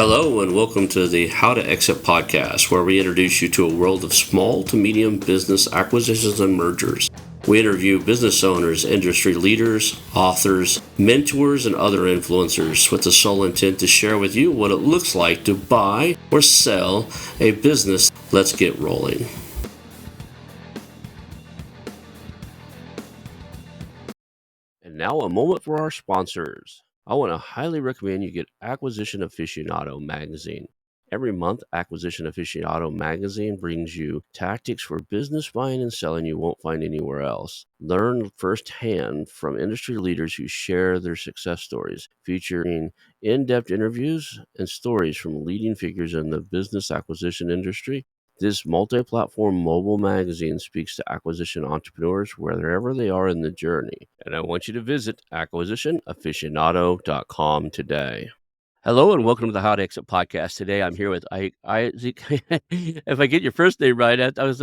Hello, and welcome to the How to Exit podcast, where we introduce you to a world of small to medium business acquisitions and mergers. We interview business owners, industry leaders, authors, mentors, and other influencers with the sole intent to share with you what it looks like to buy or sell a business. Let's get rolling. And now a moment for our sponsors. I want to highly recommend you get Acquisition Aficionado magazine. Every month, Acquisition Aficionado magazine brings you tactics for business buying and selling you won't find anywhere else. Learn firsthand from industry leaders who share their success stories, featuring in-depth interviews and stories from leading figures in the business acquisition industry. This multi-platform mobile magazine speaks to acquisition entrepreneurs wherever they are in the journey. And I want you to visit acquisitionaficionado.com today. Hello and welcome to the How to Exit podcast. Today I'm here with Isaac. If I get your first name right, I was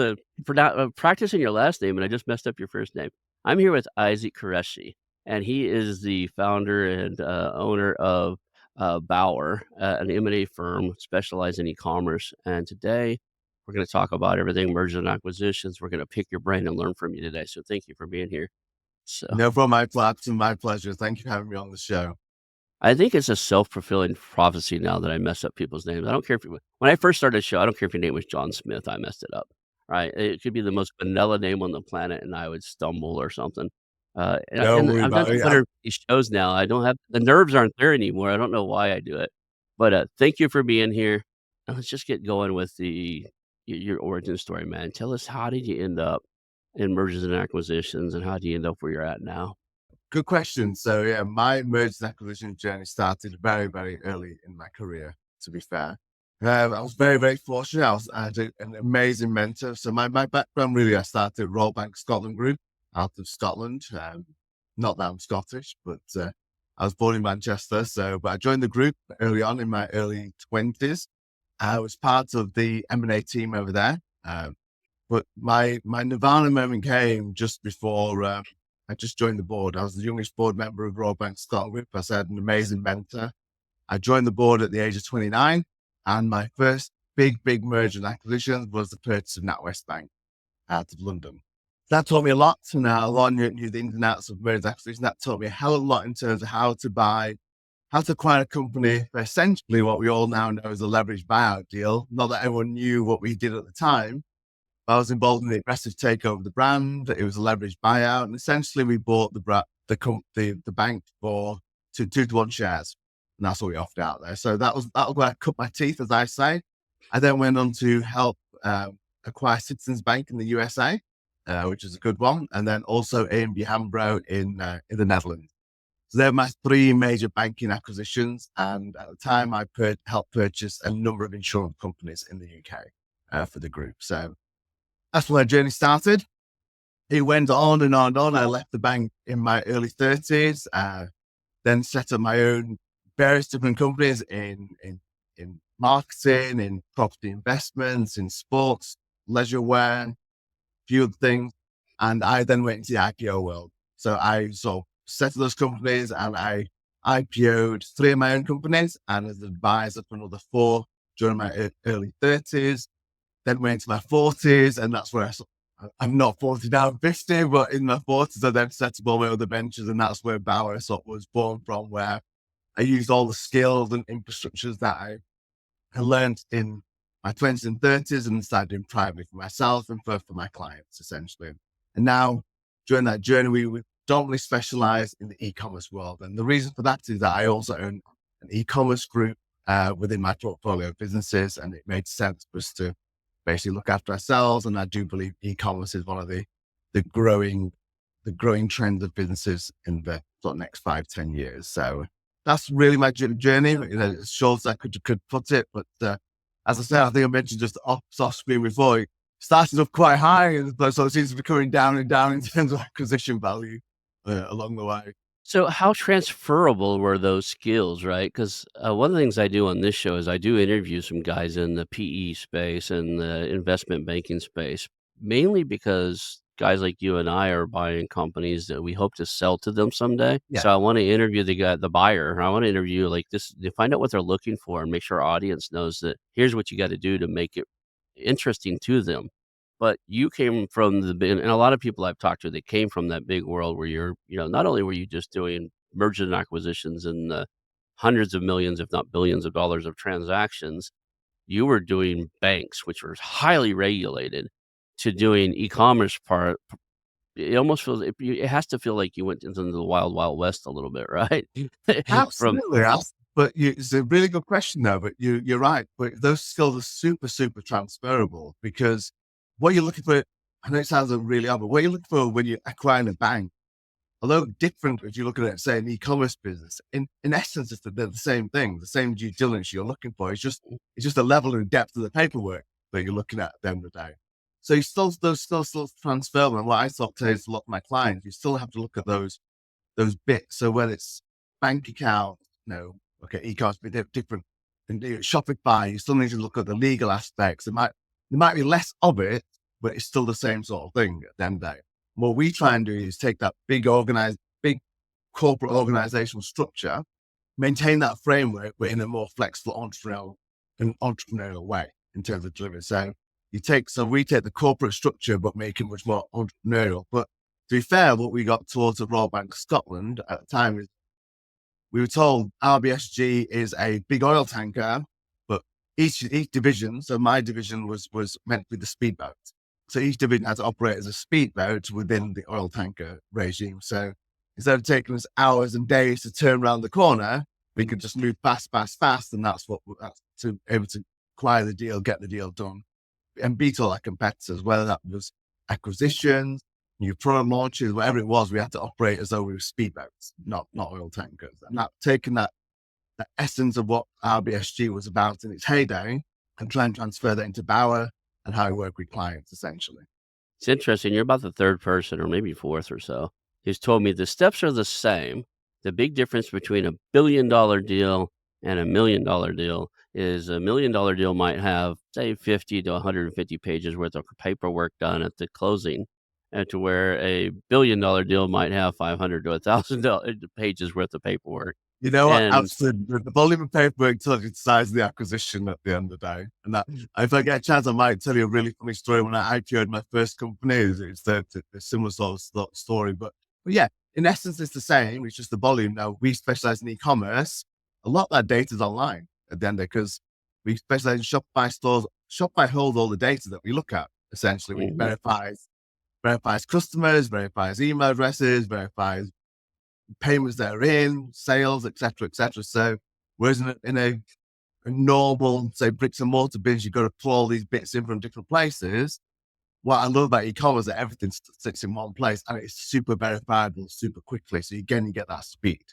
practicing your last name and I just messed up your first name. I'm here with Issac Qureshi, and he is the founder and owner of Bauer, an M&A firm specialized in e-commerce. And today we're going to talk about everything mergers and acquisitions. We're going to pick your brain and learn from you today. So thank you for being here. No problem. My pleasure. Thank you for having me on the show. I think it's a self-fulfilling prophecy now that I mess up people's names. I don't care when I first started the show, I don't care if your name was John Smith, I messed it up, right? It could be the most vanilla name on the planet and I would stumble or something. And I've done 250 shows now. I don't have the nerves aren't there anymore. I don't know why I do it. But thank you for being here. And let's just get going with your origin story, man. Tell us, how did you end up in mergers and acquisitions, and how do you end up where you're at now? Good question. So yeah, my mergers and acquisition journey started very, very early in my career, to be fair. I was very, very fortunate. I had an amazing mentor. So my background really, I started at Royal Bank Scotland Group out of Scotland. Not that I'm Scottish, but I was born in Manchester. But I joined the group early on in my early 20s. I was part of the M&A team over there. But my Nirvana moment came just before I just joined the board. I was the youngest board member of Royal Bank Scotland Group. I had an amazing mentor. I joined the board at the age of 29, and my first big merger and acquisition was the purchase of Natwest Bank out of London. That taught me a lot. And a lot knew the ins and outs of mergers and acquisitions. That taught me a hell of a lot in terms of how to acquire a company for essentially what we all now know as a leveraged buyout deal. Not that everyone knew what we did at the time. I was involved in the aggressive takeover of the brand. It was a leveraged buyout, and essentially we bought the bank for 2-to-1 shares, and that's what we offered out there. So that was where I cut my teeth, as I say. I then went on to help acquire Citizens Bank in the USA, which is a good one, and then also Bahambro in the Netherlands. So they're my three major banking acquisitions, and at the time I helped purchase a number of insurance companies in the UK for the group. So that's where my journey started. It went on and on and on. I left the bank in my early 30s, then set up my own various different companies in marketing, in property investments, in sports, leisure wear, a few other things. And I then went into the IPO world. So I set up those companies and I IPO'd 3 of my own companies and as an advisor for another 4 during my early 30s. Then went into my 40s, and that's where I'm not 40 now, I'm 50, but in my 40s, I then set up all my other ventures, and that's where Bauer was born from, where I used all the skills and infrastructures that I learned in my 20s and 30s and started doing privately for myself and for my clients, essentially. And now, during that journey, we predominantly specialize in the e-commerce world. And the reason for that is that I also own an e-commerce group within my portfolio of businesses, and it made sense for us to basically look after ourselves. And I do believe e-commerce is one of the growing trends of businesses in the next 5-10 years. So that's really my journey, as short as I could put it. But as I said, I think I mentioned just off screen before, it started up quite high, and so it seems to be coming down and down in terms of acquisition value along the way. So how transferable were those skills, right? Because one of the things I do on this show is I do interview some guys in the PE space and the investment banking space, mainly because guys like you and I are buying companies that we hope to sell to them someday. Yeah. So I want to interview the buyer. I want to interview like this to find out what they're looking for and make sure our audience knows that here's what you got to do to make it interesting to them. But you came from and a lot of people I've talked to, they came from that big world where not only were you just doing mergers and acquisitions and hundreds of millions, if not billions of dollars of transactions, you were doing banks, which were highly regulated, to doing e-commerce part. It almost feels it has to feel like you went into the wild, wild west a little bit, right? From Absolutely. But it's a really good question though, but you're right. But those skills are super, super transferable because what you're looking for, I know it sounds really odd, but what you're looking for when you're acquiring a bank, although different if you look at it, say, an e-commerce business, in essence, they're the same thing, the same due diligence you're looking for. It's just the level and depth of the paperwork that you're looking at the end of the day. So you still transferable. And what I sort of tell a lot of my clients, you still have to look at those bits. So whether it's bank account, okay, e-commerce be different. And Shopify, you still need to look at the legal aspects. There might be less of it, but it's still the same sort of thing at the end of the day. What we try and do is take that big corporate organizational structure, maintain that framework, but in a more flexible entrepreneurial way in terms of delivery. So we take the corporate structure, but make it much more entrepreneurial. But to be fair, what we got towards the Royal Bank of Scotland at the time is we were told RBSG is a big oil tanker, but each division, so my division was meant to be the speedboat. So each division had to operate as a speedboat within the oil tanker regime. So instead of taking us hours and days to turn around the corner, we could just move fast. And that's to able to acquire the deal, get the deal done, and beat all our competitors, whether that was acquisitions, new product launches, whatever it was. We had to operate as though we were speedboats, not oil tankers. And that taking that essence of what RBSG was about in its heyday and try and transfer that into Bauer and how we work with clients, essentially. It's interesting. You're about the third person, or maybe fourth or so, who's told me the steps are the same. The big difference between $1 billion deal and $1 million deal is $1 million deal might have, say, 50 to 150 pages worth of paperwork done at the closing, and to where $1 billion deal might have 500 to 1,000 pages worth of paperwork. You know what? And Absolutely. The volume of paperwork tells you the size of the acquisition at the end of the day. And that, if I get a chance, I might tell you a really funny story. When I IPO'd my first company, it's a similar sort of story. But yeah, in essence, it's the same. It's just the volume. Now, we specialize in e-commerce. A lot of that data is online at the end of it because we specialize in Shopify stores. Shopify holds all the data that we look at, essentially, which verifies customers, verifies email addresses, verifies payments that are in, sales, etc. So whereas in a normal, say, bricks and mortar business, you've got to pull all these bits in from different places. What I love about e-commerce is that everything sits in one place and it's super verifiable super quickly. So again, you get that speed.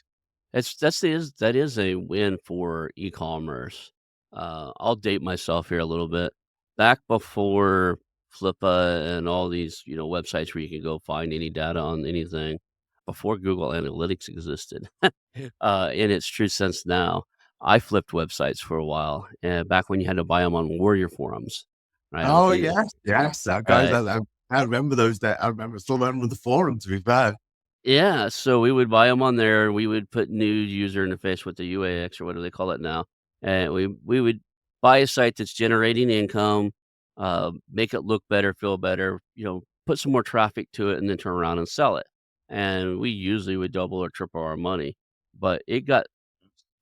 that is a win for e-commerce. I'll date myself here a little bit. Back before Flippa and all these, websites where you can go find any data on anything, before Google Analytics existed, in its true sense now, I flipped websites for a while, back when you had to buy them on Warrior forums, right? Oh, yes. Guys, Right. I remember those days. Still remember the forum, to be fair. Yeah, so we would buy them on there, and we would put new user interface with the UAX or what do they call it now, and we would buy a site that's generating income, make it look better, feel better, put some more traffic to it, and then turn around and sell it. And we usually would double or triple our money, but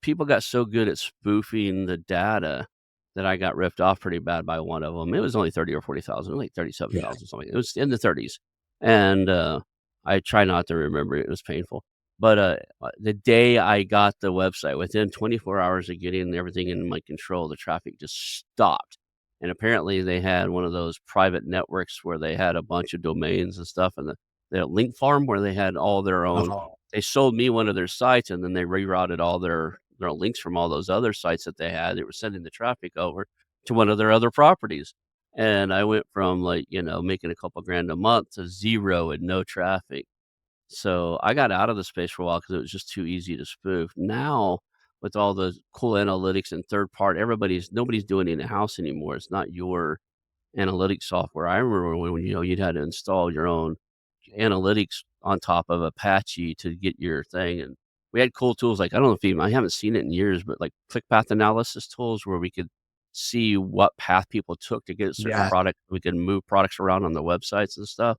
people got so good at spoofing the data that I got ripped off pretty bad by one of them. It was only 30 or 40,000, like Yeah. 37,000 something. It was in the 30s, and I try not to remember it. It was painful. But the day I got the website, within 24 hours of getting everything in my control, the traffic just stopped. And apparently, they had one of those private networks where they had a bunch of domains and stuff, and the link farm where they had all their own. Oh, They sold me one of their sites, and then they rerouted all their links from all those other sites that they had. They were sending the traffic over to one of their other properties. And I went from making a couple grand a month to zero and no traffic. So I got out of the space for a while because it was just too easy to spoof. Now, with all the cool analytics and third party, nobody's doing it in house anymore. It's not your analytics software. I remember when you'd had to install your own analytics on top of Apache to get your thing, and we had cool tools like, I don't know if I haven't seen it in years, but like click path analysis tools where we could see what path people took to get a certain Yeah, product. We could move products around on the websites and stuff.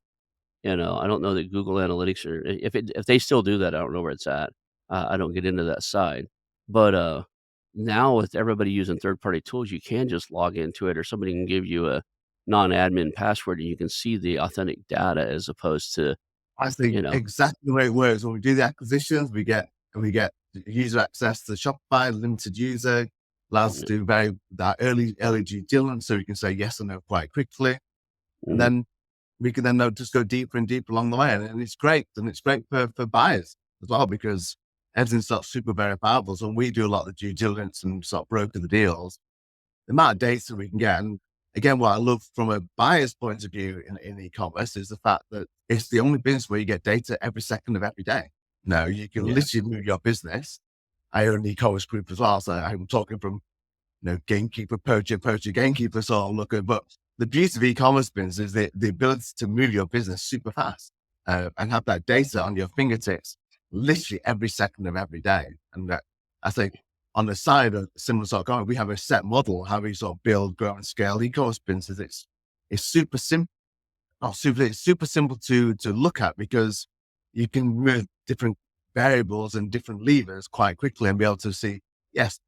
I don't know that Google Analytics, or if they still do that, I don't know where it's at. I don't get into that side. But, now with everybody using third-party tools, you can just log into it, or somebody can give you a non-admin password, and you can see the authentic data as opposed to, I think you know exactly the way it works. When we do the acquisitions, we get user access to Shopify, limited user, allows us to do that early due diligence, so we can say yes or no quite quickly, and mhm, then we can then just go deeper and deeper along the way, and it's great, and it's great for buyers as well, because everything's sort of super verifiable. So when we do a lot of the due diligence and sort of broker the deals, the amount of data we can get. And again, what I love from a buyer's point of view in e-commerce is the fact that it's the only business where you get data every second of every day. No, you can yeah. literally move your business. I own an e-commerce group as well, so I'm talking from gamekeeper, poacher, gamekeeper sort of looking. But the beauty of e-commerce business is the ability to move your business super fast and have that data on your fingertips literally every second of every day. And I think on the side of similar sort of comment, we have a set model how we sort of build, grow, and scale e-commerce businesses. It's super simple. It's super simple to look at, because you can move different variables and different levers quite quickly and be able to see, yes,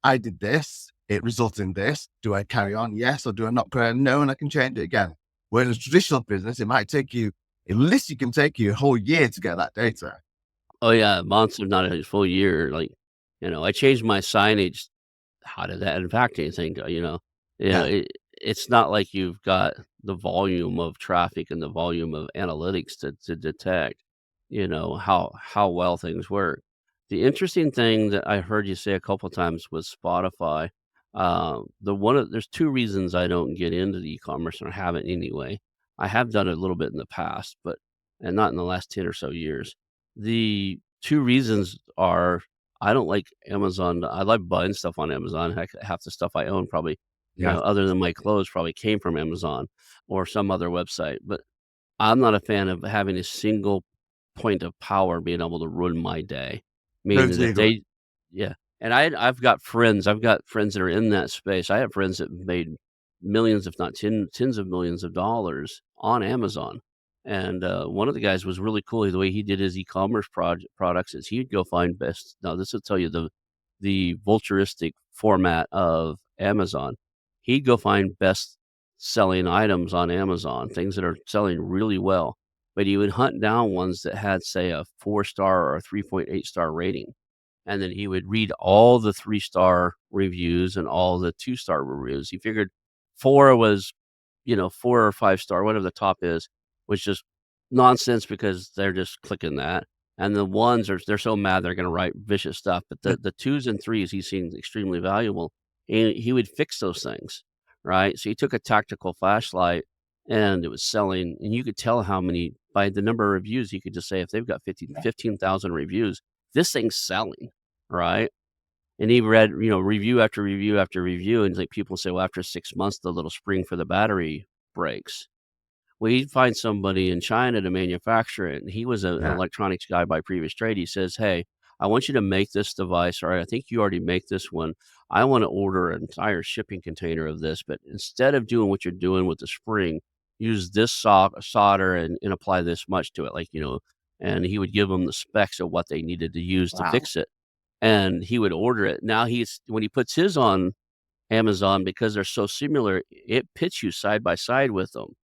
I did this, it resulted in this. Do I carry on? Yes. Or do I not carry on? No, and I can change it again. Whereas a traditional business, it literally can take you a whole year to get that data. Oh, yeah, months, if not a full year. Like, I changed my signage. How did that impact anything? Yeah. It's not like you've got the volume of traffic and the volume of analytics to detect, how well things work. The interesting thing that I heard you say a couple times was Spotify. There's two reasons I don't get into the e-commerce, or haven't anyway. I have done it a little bit in the past, but and not in the last 10 or so years. The two reasons are, I don't like Amazon. I like buying stuff on Amazon. Heck, half the stuff I own probably, Yeah. other than my clothes, probably came from Amazon or some other website. But I'm not a fan of having a single point of power being able to ruin my day. Meaning Totally that agree. yeah. And I've got friends that are in that space. I have friends that made millions, if not tens of millions of dollars on Amazon. And one of the guys was really cool. The way he did his e-commerce products is he'd go find best. Now this will tell you the vulturistic format of Amazon. He'd go find best selling items on Amazon, things that are selling really well, but he would hunt down ones that had, say, a 4-star or a 3.8-star rating, and then he would read all the 3-star reviews and all the 2-star reviews. He figured 4 was, 4 or 5-star, whatever the top is, was just nonsense because they're just clicking that, and the ones they're so mad they're gonna write vicious stuff, but Yeah. the 2s and 3s he seen extremely valuable, and he would fix those things, right? So he took a tactical flashlight, and it was selling, and you could tell how many by the number of reviews. You could just say if they've got 15,000 reviews, this thing's selling, right? And he read, review after review after review, and like people say, well, after 6 months, the little spring for the battery breaks. Well, he'd find somebody in China to manufacture it, and he was an Yeah. electronics guy by previous trade. He says, "Hey, I want you to make this device, or I think you already make this one. I want to order an entire shipping container of this, but instead of doing what you're doing with the spring, use this solder and apply this much to it, And he would give them the specs of what they needed to use to Wow. fix it, and he would order it. Now when he puts his on Amazon, because they're so similar, it pits you side by side with them.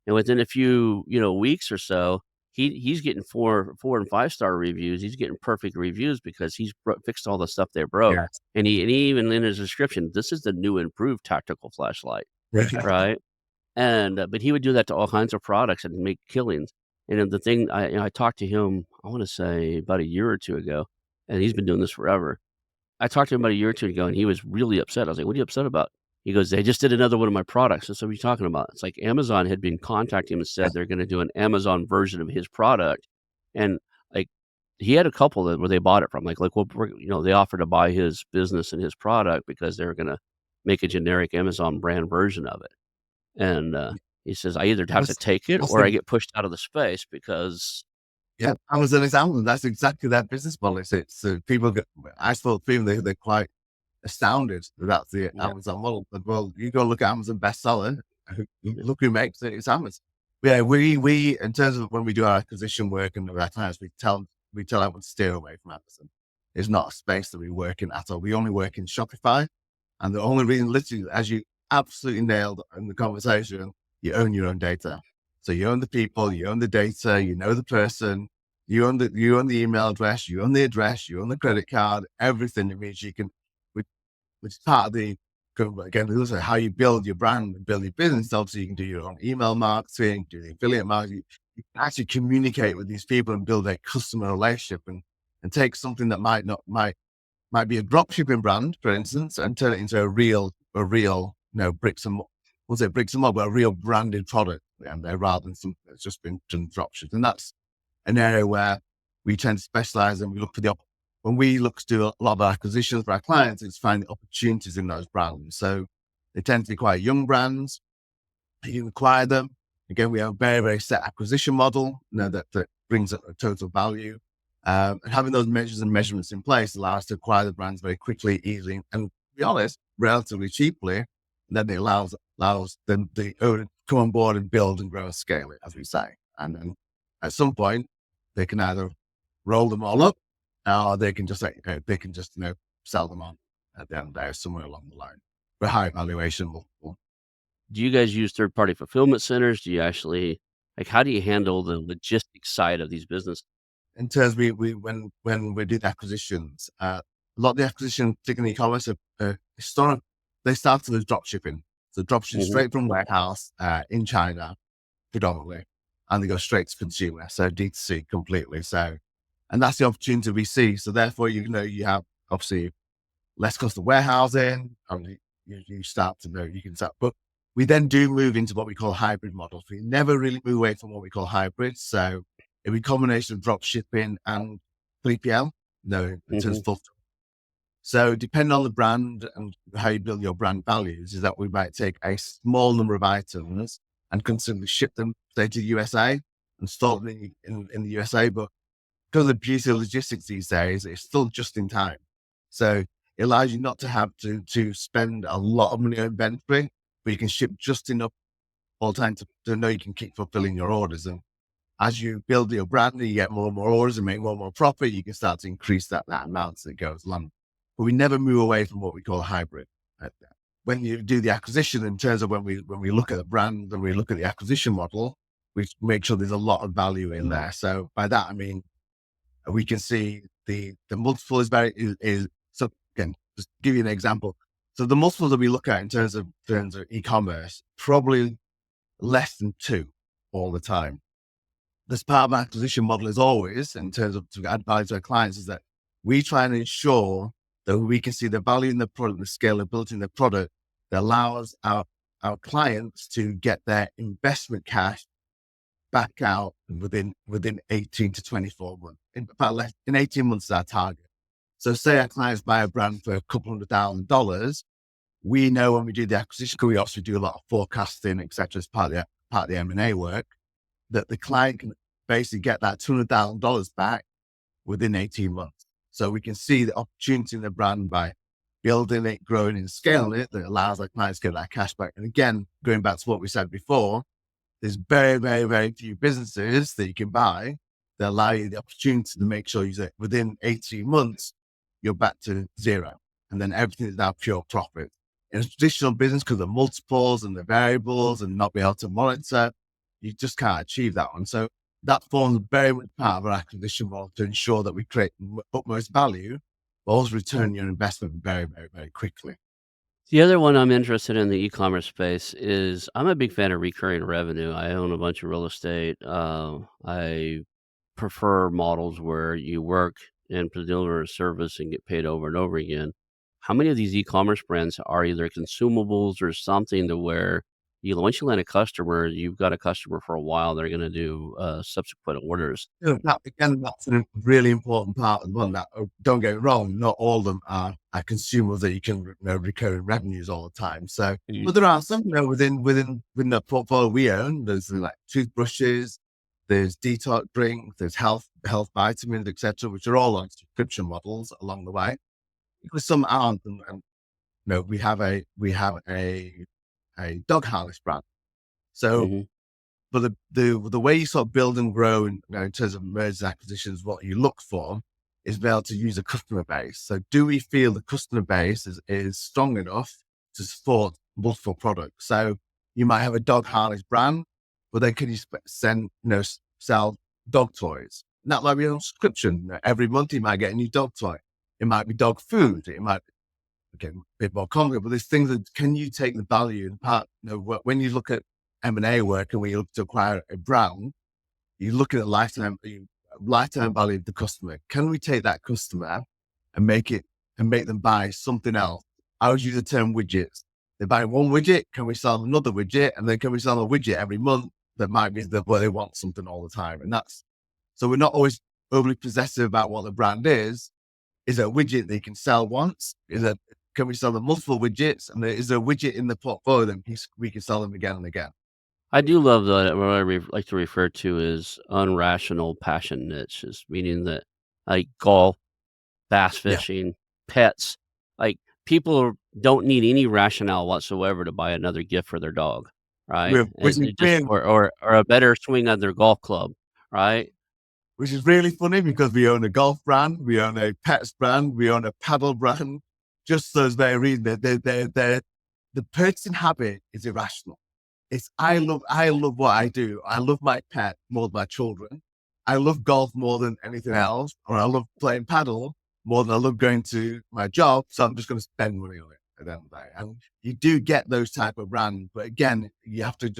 And within a few, weeks or so, he's getting 4 and 5-star reviews. He's getting perfect reviews because he's fixed all the stuff they broke. Yes. And he even in his description, this is the new improved tactical flashlight, Yeah. right? And but he would do that to all kinds of products and make killings. And then the thing I talked to him, I want to say about a year or two ago, and he's been doing this forever. I talked to him about a year or 2 ago, and he was really upset. I was like, "What are you upset about?" He goes, "They just did another one of my products." I said, "What are you talking about?" It's like Amazon had been contacting him and said they're gonna do an Amazon version of his product, and, like, he had a couple where they bought it from, well, they offered to buy his business and his product because they were gonna make a generic Amazon brand version of it. And he says, I either have to That's, take it that's or I the, get pushed out of the space because yeah, Amazon is Amazon. That's exactly their business model. It's people get, I suppose people, they're quite astounded that that's the yeah, Amazon model. But well, you go look at Amazon bestseller, yeah. look who makes it, it's Amazon. Yeah, we in terms of when we do our acquisition work and our clients, we tell everyone to steer away from Amazon. It's not a space that we work in at all. We only work in Shopify. And the only reason, literally, as you absolutely nailed in the conversation, you own your own data. So you own the people, you own the data, you know the person, you own the email address, you own the address, you own the credit card, everything. It means you can, which is part of the, again, also how you build your brand and build your business. Obviously, you can do your own email marketing, do the affiliate marketing. You can actually communicate with these people and build a customer relationship and take something that might be a dropshipping brand, for instance, and turn it into a real, bricks and we'll say bricks and mortar, but a real branded product, and rather than something that's just been done dropshipped. And that's an area where we tend to specialize, and we look for when we look to do a lot of our acquisitions for our clients, it's finding opportunities in those brands. So they tend to be quite young brands. You can acquire them. Again, we have a very, very set acquisition model, that brings a total value. And having those measures and measurements in place allows us to acquire the brands very quickly, easily, and to be honest, relatively cheaply. And then it allows them the owner to come on board and build and grow and scale it, as we say. And then at some point, they can either roll them all up, or they can just sell them on at the end of the day, somewhere along the line. For high valuation multiple. Do you guys use third-party fulfillment centers? Do you actually how do you handle the logistics side of these businesses? In terms when we did acquisitions, a lot of the acquisitions, particularly e-commerce, historic. They started as drop shipping. So drop shipping Mhm. straight from warehouse in China predominantly, and they go straight to consumer. So D2C completely. So, and that's the opportunity we see. So therefore, you have obviously less cost of warehousing, and you start to know you can start. But we then do move into what we call hybrid models. We never really move away from what we call hybrids. So it'll be a combination of drop shipping and 3PL, no, in terms Mhm. of fulfillment. So depending on the brand and how you build your brand values, is that we might take a small number of items and constantly ship them, say, to the USA and store them in the USA. But because of the beauty of logistics these days, it's still just in time. So it allows you not to have to spend a lot of money on inventory, but you can ship just enough all the time to know you can keep fulfilling your orders. And as you build your brand and you get more and more orders and make more and more profit, you can start to increase that amount as it goes along. But we never move away from what we call a hybrid. When you do the acquisition, in terms of when we look at the brand and we look at the acquisition model, we make sure there's a lot of value in there. So by that, I mean, we can see the multiple is so again, just to give you an example. So the multiples that we look at in terms of e-commerce, probably less than 2 all the time. This part of our acquisition model is always, in terms of to add value to our clients, is that we try and ensure that we can see the value in the product, the scalability in the product that allows our clients to get their investment cash back out within 18 to 24 months. In fact, in 18 months is our target. So say our clients buy a brand for a couple $100,000, we know when we do the acquisition, because we also do a lot of forecasting, et cetera, as part of the M&A work, that the client can basically get that $200,000 back within 18 months. So we can see the opportunity in the brand by building it, growing and scaling it, that allows our clients to get that cash back. And again, going back to what we said before, there's very, very, very few businesses that you can buy that allow you the opportunity to make sure you say within 18 months, you're back to zero. And then everything is now pure profit. In a traditional business, because of multiples and the variables and not be able to monitor, you just can't achieve that one. So that forms very much part of our acquisition model to ensure that we create utmost value, but also return your investment very, very, very quickly. The other one I'm interested in the e-commerce space is I'm a big fan of recurring revenue. I own a bunch of real estate. I prefer models where you work and deliver a service and get paid over and over again. How many of these e-commerce brands are either consumables or something to where once you land a customer, you've got a customer for a while. They're going to do subsequent orders. Again, that's a really important part of one. That don't get it wrong, not all of them are consumers that you can recurring revenues all the time. So, but there are some within the portfolio we own. There's like toothbrushes, there's detox drinks, there's health vitamins, etc., which are all on subscription models along the way. Because some aren't, and we have a dog harness brand. So, Mm-hmm. but the way you sort of build and grow in terms of mergers and acquisitions, what you look for is be able to use a customer base. So do we feel the customer base is strong enough to support multiple products? So you might have a dog harness brand, but then can you sell dog toys? Not like we have a subscription. Every month you might get a new dog toy. It might be dog food. It might be a bit more complicated, but there's things that can you take the value and part, when you look at M&A work and when you look to acquire a brand, you look at the lifetime value of the customer. Can we take that customer and make them buy something else? I always use the term widgets. They buy one widget, can we sell them another widget? And then can we sell a widget every month that might be where they want something all the time? And so we're not always overly possessive about what the brand is. Is there a widget they can sell once? Can we sell them multiple widgets? And is there a widget in the portfolio that we can sell them again and again? I do love what I like to refer to as unrational passion niches, meaning that like golf, bass Yeah. fishing, pets, like people don't need any rationale whatsoever to buy another gift for their dog, right? Which And is it just or a better swing on their golf club, right? which is really funny because we own a golf brand, we own a pets brand, we own a paddle brand. Just those very reasons, the purchasing habit is irrational. I love what I do. I love my pet more than my children. I love golf more than anything else, or I love playing paddle more than I love going to my job. So I'm just going to spend money on it at the end of the day. And you do get those type of brands, but again, you have to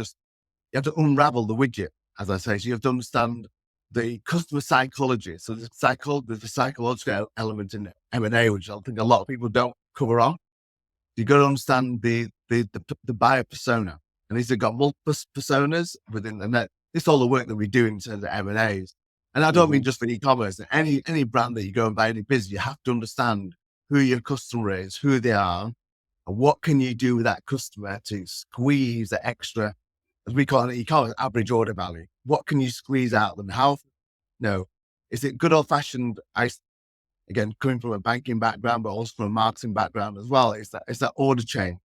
unravel the widget, as I say. So you have to understand the customer psychology. So there's the psychological element in M&A, which I think a lot of people don't cover on. You got to understand the buyer persona, and these have got multiple personas within the net. It's all the work that we do in terms of M&As. And I don't mean just for e-commerce. Any brand that you go and buy any business, you have to understand who your customer is, who they are, and what can you do with that customer to squeeze the extra, as we call it in e-commerce, average order value. What can you squeeze out of them? Is it good old fashioned? Again, coming from a banking background, but also from a marketing background as well. It's that order chain.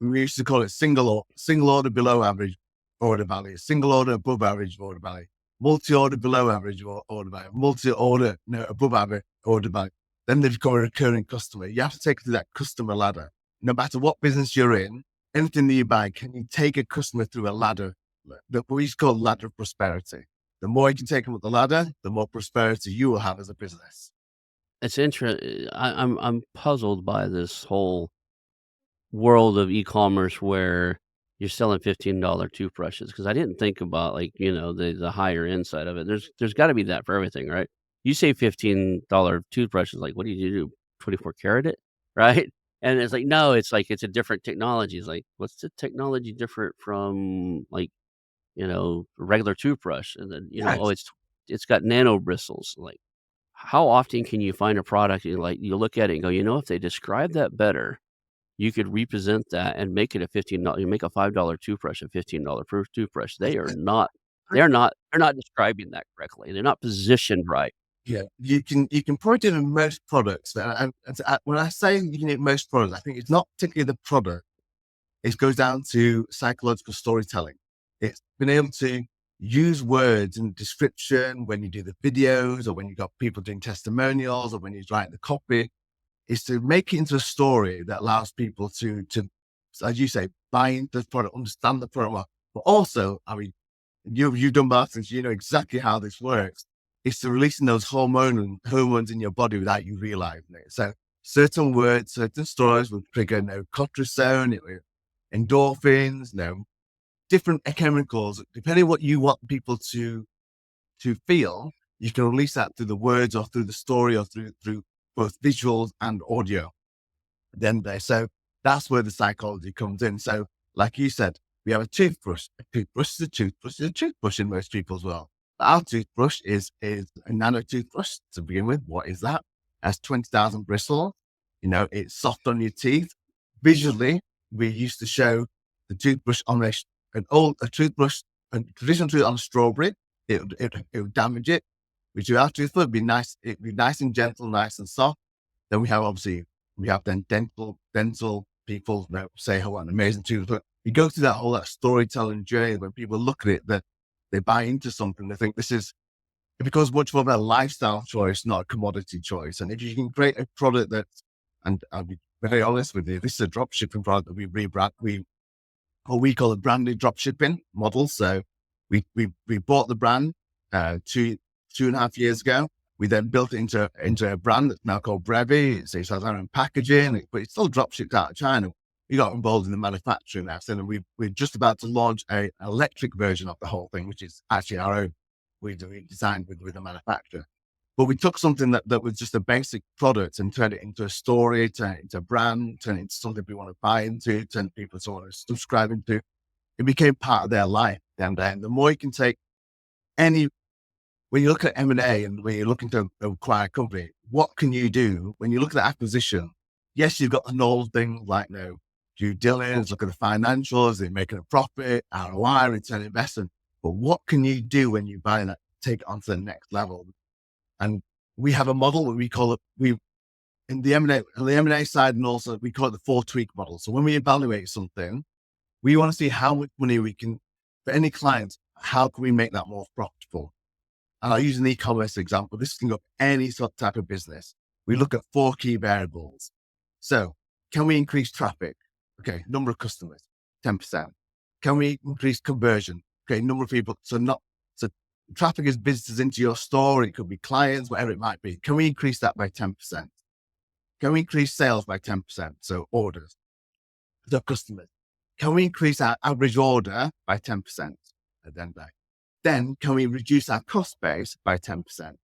We used to call it single order below average order value, single order above average order value, multi-order below average order value, multi-order above average order value. Then they become a recurring customer. You have to take it to that customer ladder. No matter what business you're in, anything that you buy, can you take a customer through a ladder? What we used to call ladder of prosperity. The more you can take them up the ladder, the more prosperity you will have as a business. It's interesting. I'm puzzled by this whole world of e-commerce where you're selling $15 toothbrushes, because I didn't think about the higher end side of it. There's got to be that for everything, right? You say $15 toothbrushes, like what do you do? 24 karat it, right? And it's like no, it's a different technology. It's like what's the technology different from regular toothbrush? And then oh, Yes. it's got nano bristles. Like how often can you find a product and you look at it and go, if they describe that better, you could represent that and make it a $15. You make a $5 toothbrush a $15 per toothbrush. They're not describing that correctly. They're not positioned right. Yeah, you can put it in most products. And when I say you can in most products, I think it's not particularly the product. It goes down to psychological storytelling. It's been able to use words in description when you do the videos, or when you've got people doing testimonials, or when you write the copy. Is to make it into a story that allows people to, as you say, buy into the product, understand the product well. But also, I mean, you've done marketing, so you know exactly how this works. It's to releasing those hormones in your body without you realizing it. So certain words, certain stories will trigger cortisone, endorphins, different chemicals, depending on what you want people to feel. You can release that through the words or through the story or through both visuals and audio. So that's where the psychology comes in. So like you said, We have a toothbrush. A toothbrush is a toothbrush is a toothbrush in most people's world. Our toothbrush is a nano toothbrush to begin with. What is that? It has 20,000 bristles. It's soft on your teeth. Visually, we used to show the toothbrush on a toothbrush, a traditional toothbrush on a strawberry. It would damage it. We do our toothbrush, it'd be nice and gentle, nice and soft. Then we have then dental people that say, "Oh, what an amazing toothbrush." We go through that storytelling journey when people look at it, that they buy into something. They think it becomes much more of a lifestyle choice, not a commodity choice. And if you can create a product and I'll be very honest with you, this is a drop shipping product that we rebrand, we call it branded drop shipping model. So we bought the brand, 2.5 years ago. We then built it into a brand that's now called Brevi. It has our own packaging, but it's still drop shipped out of China. We got involved in the manufacturing now. So we're just about to launch an electric version of the whole thing, which is actually our own. We designed with the manufacturer. But we took something that was just a basic product and turned it into a story, turned it into a brand, turned it into something people want to buy into, turned people to want to subscribe into. It became part of their life. And the more you can take when you look at M&A and when you're looking to acquire a company, what can you do when you look at the acquisition? Yes, you've got the normal things like due diligence, look at the financials, they're making a profit, ROI, return on investment. But what can you do when you buy that, take it onto the next level? And we have a model that we call it, in the M&A side, and also we call it the 4-tweak model. So when we evaluate something, we want to see how much money we can, for any client, how can we make that more profitable? And I'll use an e-commerce example. This can go any sort of type of business. We look at 4 key variables. So can we increase traffic? Okay, number of customers, 10%. Can we increase conversion? Okay, number of people. So traffic is visitors into your store. It could be clients, whatever it might be. Can we increase that by 10%? Can we increase sales by 10%? So orders, so customers. Can we increase our average order by 10% at the end of the day? Then can we reduce our cost base by 10%?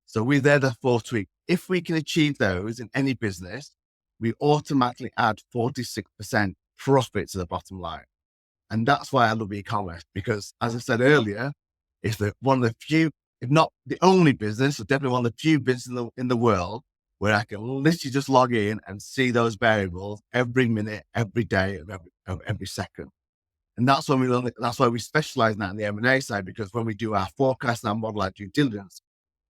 So they're the 4 tweaks. If we can achieve those in any business, we automatically add 46% profit to the bottom line. And that's why I love e-commerce, because as I said earlier, it's one of the few, if not the only business, but definitely one of the few businesses in the world where I can literally just log in and see those variables every minute, every day, of every second. And that's why we specialize now in the M&A side, because when we do our forecast and our model, our due diligence,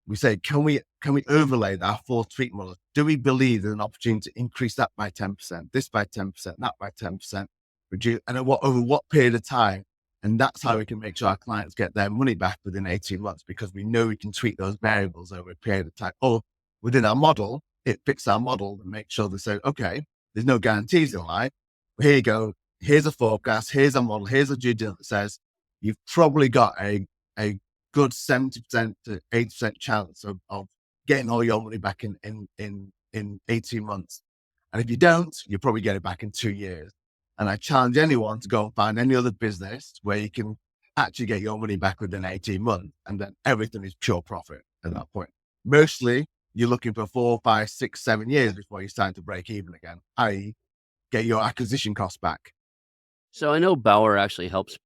we say, can we overlay that 4-tweak model? Do we believe there's an opportunity to increase that by 10%, this by 10%, that by 10%, reduce, and over what period of time? And that's how we can make sure our clients get their money back within 18 months, because we know we can tweak those variables over a period of time. Or within our model, it fits our model and make sure they say, okay, there's no guarantees in life. Here you go. Here's a forecast. Here's a model. Here's a due diligence that says you've probably got a good 70% to 80% chance of getting all your money back in 18 months. And if you don't, you probably get it back in 2 years. And I challenge anyone to go and find any other business where you can actually get your money back within 18 months, and then everything is pure profit at that point. Mostly, you're looking for 4, 5, 6, 7 years before you're starting to break even again, i.e. get your acquisition costs back. So I know Bauer actually helps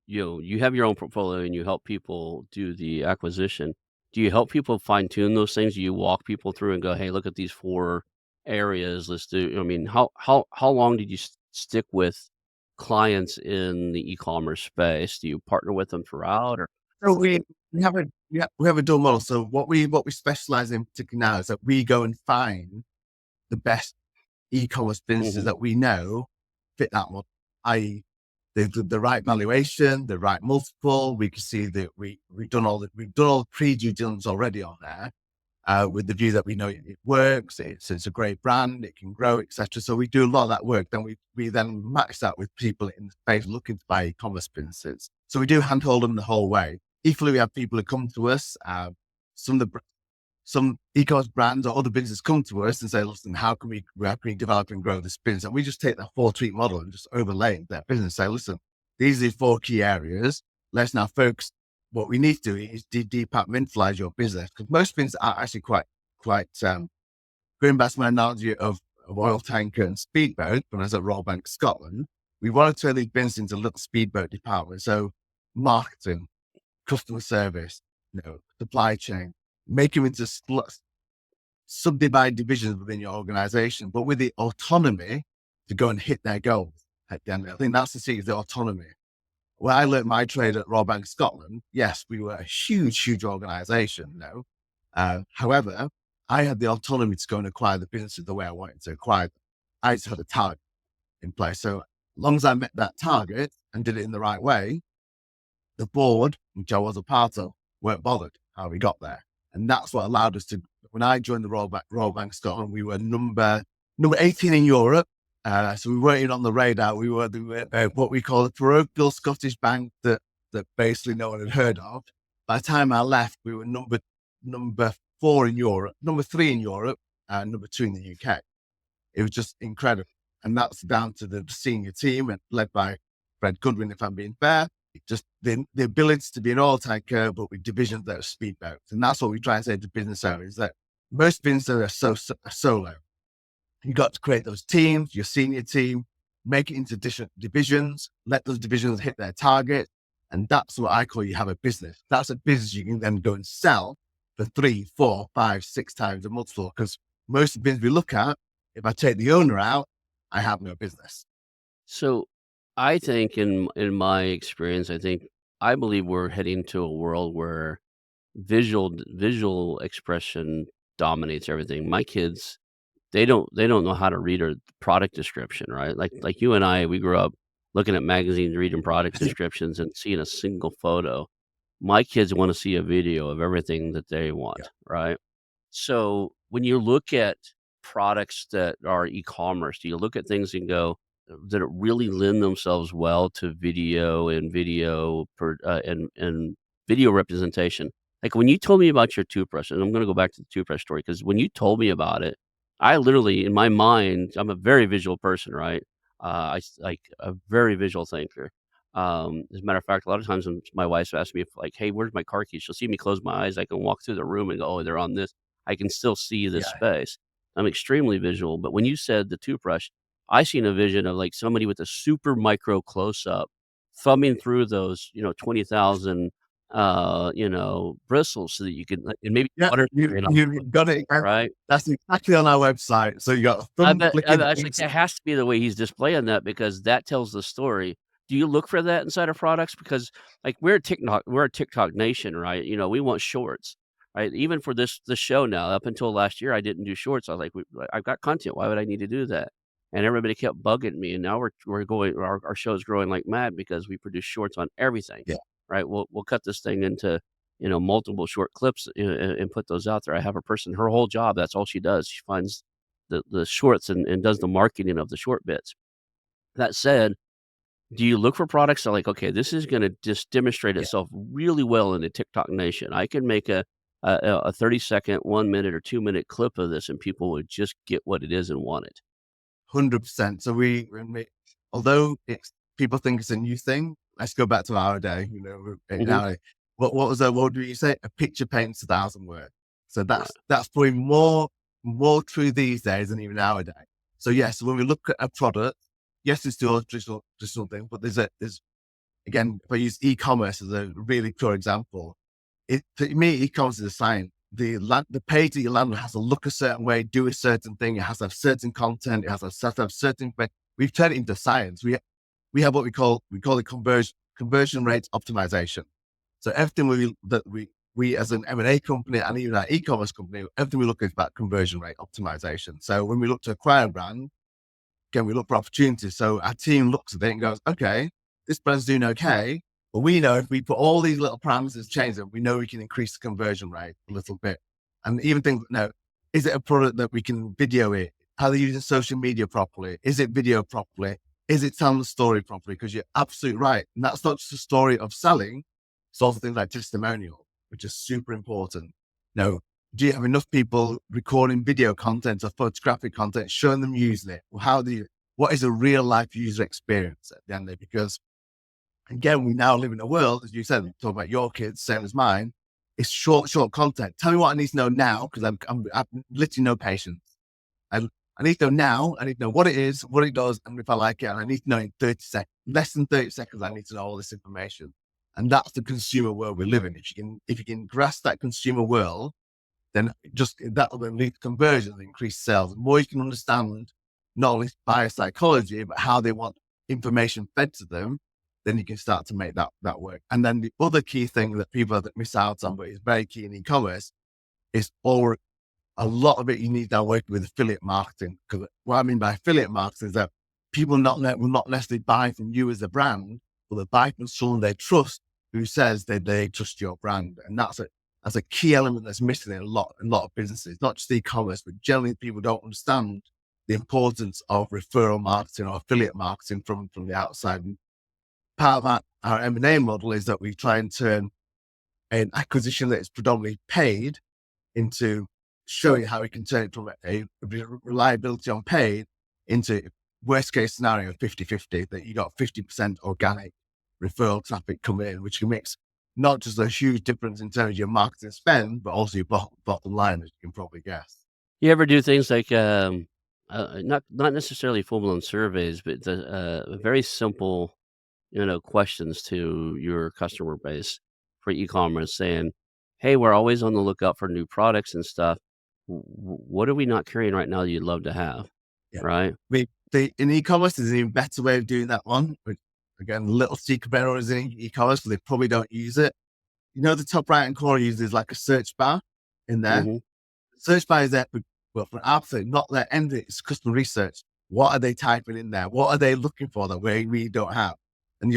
you have your own portfolio and you help people do the acquisition. Do you help people fine tune those things? Do you walk people through and go, hey, look at these 4 areas. Let's do, I mean, how long did you stick with clients in the e-commerce space? Do you partner with them throughout, or? So we have a dual model. So what we specialize in particularly now is that we go and find the best e-commerce businesses that we know fit that model, i.e. the right valuation, the right multiple. We can see that we've done all the pre-due diligence already on there, with the view that we know it works, it's a great brand, it can grow, etc. So we do a lot of that work. Then we then match that with people in the space looking to buy e-commerce businesses. So we do handhold them the whole way. Equally, we have people who come to us. Some e-commerce brands or other businesses come to us and say, listen, how can we develop and grow this business? And we just take that 4-tweak model and just overlay that business and say, listen, these are the 4 key areas. Let's now focus. What we need to do is departmentalize your business, because most businesses are actually quite going back to my analogy of oil tanker and speedboat when I was at Royal Bank Scotland. we want to turn these businesses into little speedboat departments. So marketing, customer service, supply chain, make them into subdivide divisions within your organization, but with the autonomy to go and hit their goals at the end. I think that's the secret, the autonomy. When I learned my trade at Royal Bank of Scotland, yes, we were a huge organization, however, I had the autonomy to go and acquire the businesses the way I wanted to acquire them. I just had a target in place. So as long as I met that target and did it in the right way, the board, which I was a part of, weren't bothered how we got there. And that's what allowed us to, when I joined the Royal Bank of Scotland, we were number 18 in Europe. So we weren't even on the radar. We were what we call a parochial Scottish bank that basically no one had heard of. By the time I left, we were number 4 in Europe, number 3 in Europe, and number 2 in the UK. It was just incredible. And that's down to the senior team and led by Fred Goodwin, if I'm being fair. Just the ability to be an oil tanker, but with divisions that are speedboats. And that's what we try and say to business owners, that most businesses are solo. You got to create those teams, your senior team, make it into different divisions, let those divisions hit their target. And that's what I call you have a business. That's a business you can then go and sell for 3, 4, 5, 6 times the multiple. Because most of the business we look at, if I take the owner out, I have no business. So I think in my experience, I believe we're heading to a world where visual expression dominates everything. My kids, they don't know how to read a product description, right? Like you and I, we grew up looking at magazines, reading product descriptions and seeing a single photo. My kids want to see a video of everything that they Yeah. want, right? So when you look at products that are e-commerce, do you look at things and go, that it really lend themselves well to video and and video representation? Like when you told me about your toothbrush, and I'm going to go back to the toothbrush story, because when you told me about it, I literally, in my mind, I'm a very visual person, right? Like a very visual thinker. As a matter of fact, a lot of times when my wife asks me if like, "Hey, where's my car keys?" She'll see me close my eyes. I can walk through the room and go, "Oh, they're on this." I can still see this Yeah. space. I'm extremely visual. But when you said the toothbrush, I seen a vision of like somebody with a super micro close up, thumbing through those, 20,000, bristles so that you can, and maybe Yeah. water You, spraying off, you got it. right? That's exactly on our website. So you got a I thumb bet flicking. I was like, that has to be the way he's displaying that because that tells the story. Do you look for that inside of products? Because, like, we're a TikTok nation, right? We want shorts, right? Even for this show now, up until last year, I didn't do shorts. I was like, I've got content. Why would I need to do that? And everybody kept bugging me, and now we're going. Our show is growing like mad because we produce shorts on everything, Yeah. right? We'll cut this thing into multiple short clips and put those out there. I have a person, her whole job, that's all she does. She finds the shorts and does the marketing of the short bits. That said, do you look for products that like, okay, this is gonna just demonstrate Yeah. itself really well in the TikTok nation. I can make a 30-second, 1 minute or 2-minute clip of this and people would just get what it is and want it. 100%. So although people think it's a new thing, let's go back to our day. Mhm. Now, what do you say? A picture paints 1,000 words. So Right. that's probably more true these days than even our day. So yes, when we look at a product, yes, it's still a traditional thing, but there's again, if I use e-commerce as a really pure example, to me, e-commerce is a science. The page that you land on has to look a certain way, do a certain thing. It has to have certain content. It has to have certain. We've turned it into science. We have what we call it conversion rate optimization. So everything we as an M&A company and even our e-commerce company, everything we look at is about conversion rate optimization. So when we look to acquire a brand, again, we look for opportunities. So our team looks at it and goes, okay, this brand's doing okay. But we know if we put all these little parameters, change them, we know we can increase the conversion rate a little bit. And even things, is it a product that we can video it? Are they using social media properly? Is it video properly? Is it telling the story properly? Because you're absolutely right. And that's not just a story of selling. It's also things like testimonial, which is super important. No, do you have enough people recording video content or photographic content, showing them using it? What is a real life user experience at the end of it? Because again, we now live in a world, as you said, talk about your kids, same as mine. It's short content. Tell me what I need to know now because I've literally no patience. I need to know now. I need to know what it is, what it does, and if I like it. And I need to know in 30 seconds, less than 30 seconds, I need to know all this information. And that's the consumer world we live in. If you can grasp that consumer world, then just that will then lead to conversion and increase sales. The more you can understand not only biopsychology, but how they want information fed to them, then you can start to make that work. And then the other key thing that people that miss out on, but is very key in e-commerce, is a lot of it you need now working with affiliate marketing. Because what I mean by affiliate marketing is that people will not necessarily buy from you as a brand, but they buy from someone they trust who says they trust your brand. And that's a key element that's missing in a lot of businesses, not just e-commerce, but generally people don't understand the importance of referral marketing or affiliate marketing from the outside. And part of our M&A model is that we try and turn an acquisition that is predominantly paid into showing how we can turn it from a reliability on paid into worst case scenario 50-50, that you got 50% organic referral traffic coming in, which makes not just a huge difference in terms of your marketing spend, but also your bottom line, as you can probably guess. You ever do things like, not necessarily full-blown surveys, but the very simple, questions to your customer base for e-commerce saying, "Hey, we're always on the lookout for new products and stuff. What are we not carrying right now that you'd love to have?" Yeah. Right? In e-commerce, there's an even better way of doing that one. Which, again, little secret for everyone in e-commerce, but they probably don't use it. The top right hand corner uses like a search bar in there. Mhm. Search bar is there for absolutely not their end. It's customer research. What are they typing in there? What are they looking for that we don't have? And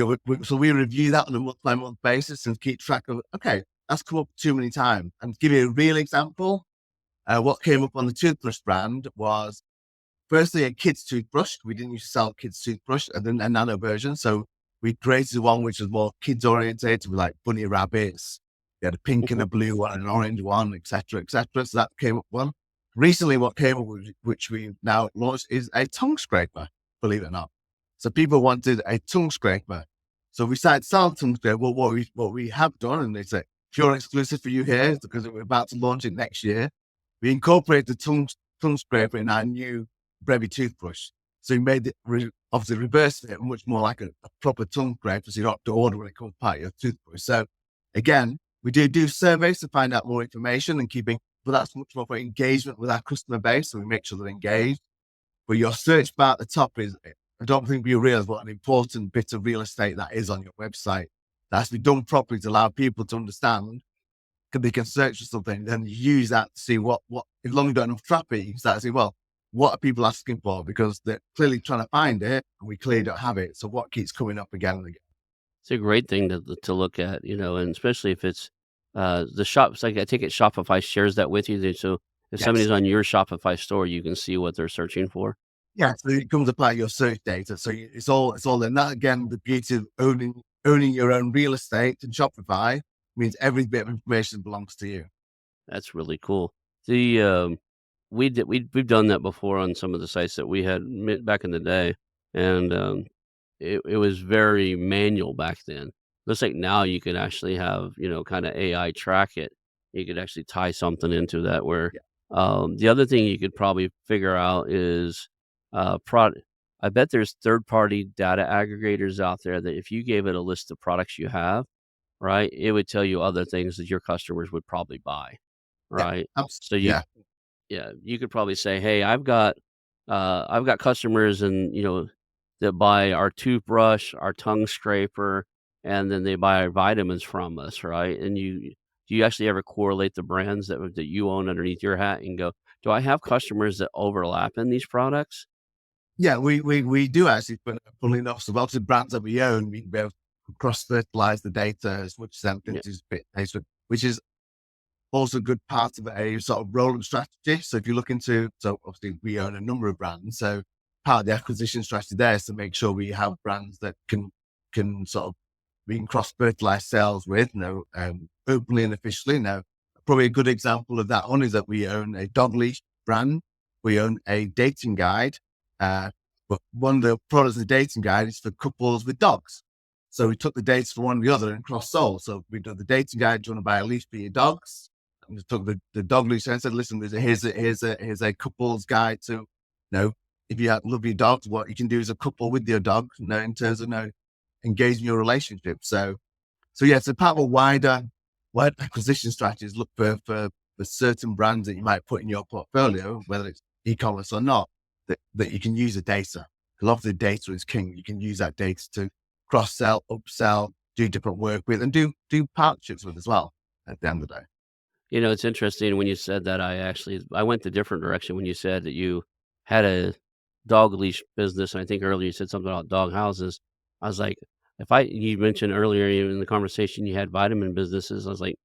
so we review that on a month by month basis and keep track of, okay, that's come up too many times. And to give you a real example, what came up on the toothbrush brand was firstly a kid's toothbrush. We didn't used to sell kids' toothbrush and then a nano version. So we created one which was more kids orientated with like bunny rabbits. We had a pink and a blue one, and an orange one, etc., etc. So that came up one. Recently, what came up, which we now launched, is a tongue scraper, believe it or not. So people wanted a tongue scraper. So we started selling tongue scraper. Well, what we have done, and it's a pure exclusive for you here because we're about to launch it next year. We incorporated the tongue scraper in our new Brevy toothbrush. So we made it obviously reverse it much more like a proper tongue scraper, so you don't have to order when it comes part of your toothbrush. So again, we do surveys to find out more information and but that's much more for engagement with our customer base. So we make sure they're engaged. But your search bar at the top I don't think you realize what an important bit of real estate that is on your website. That has to be done properly to allow people to understand. Because they can search for something, then use that to see what, as long as you don't have enough traffic, you can start to see, well, what are people asking for? Because they're clearly trying to find it and we clearly don't have it. So what keeps coming up again and again? It's a great thing to look at, and especially if it's, the shops, like I take it Shopify shares that with you. So if Yes. somebody's on your Shopify store, you can see what they're searching for. Yeah. So it comes up like your search data. So it's all there. And that again, the beauty of owning your own real estate and Shopify means every bit of information belongs to you. That's really cool. The, we've done that before on some of the sites that we had back in the day, and, it was very manual back then. Looks like now you could actually have, kinda AI track it. You could actually tie something into that where, Yeah. the other thing you could probably figure out is, prod I bet there's third-party data aggregators out there that if you gave it a list of products you have, right, it would tell you other things that your customers would probably buy, Yeah. right? So Yeah. you could probably say, "Hey, I've got customers and, that buy our toothbrush, our tongue scraper, and then they buy our vitamins from us," right? And do you actually ever correlate the brands that you own underneath your hat and go, "Do I have customers that overlap in these products?" Yeah, we do actually, but funnily enough, so lots of brands that we own, we can be able to cross-fertilize the data as much as anything Yeah. to fit Facebook, which is also a good part of a sort of rolling strategy. So if you look into, so obviously we own a number of brands. So part of the acquisition strategy there is to make sure we have brands that can sort of, we can cross-fertilize sales with, openly and officially. Now, probably a good example of that one is that we own a dog leash brand. We own a dating guide. But one of the products of the dating guide is for couples with dogs. So we took the dates from one to the other and cross-sold. So we did the dating guide, do you want to buy a leash for your dogs? And we took the dog leash and said, listen, here's a couple's guide to If you love your dogs, what you can do as a couple with your dog, in terms of engaging your relationship. So yeah, so part of a wide acquisition strategies look for certain brands that you might put in your portfolio, whether it's e-commerce or not, that you can use the data. Because obviously data is king. You can use that data to cross-sell, upsell, do different work with, and do partnerships with as well at the end of the day. It's interesting when you said that. I went the different direction when you said that you had a dog leash business, and I think earlier you said something about dog houses. I was like, if I you mentioned earlier in the conversation you had vitamin businesses. I was like,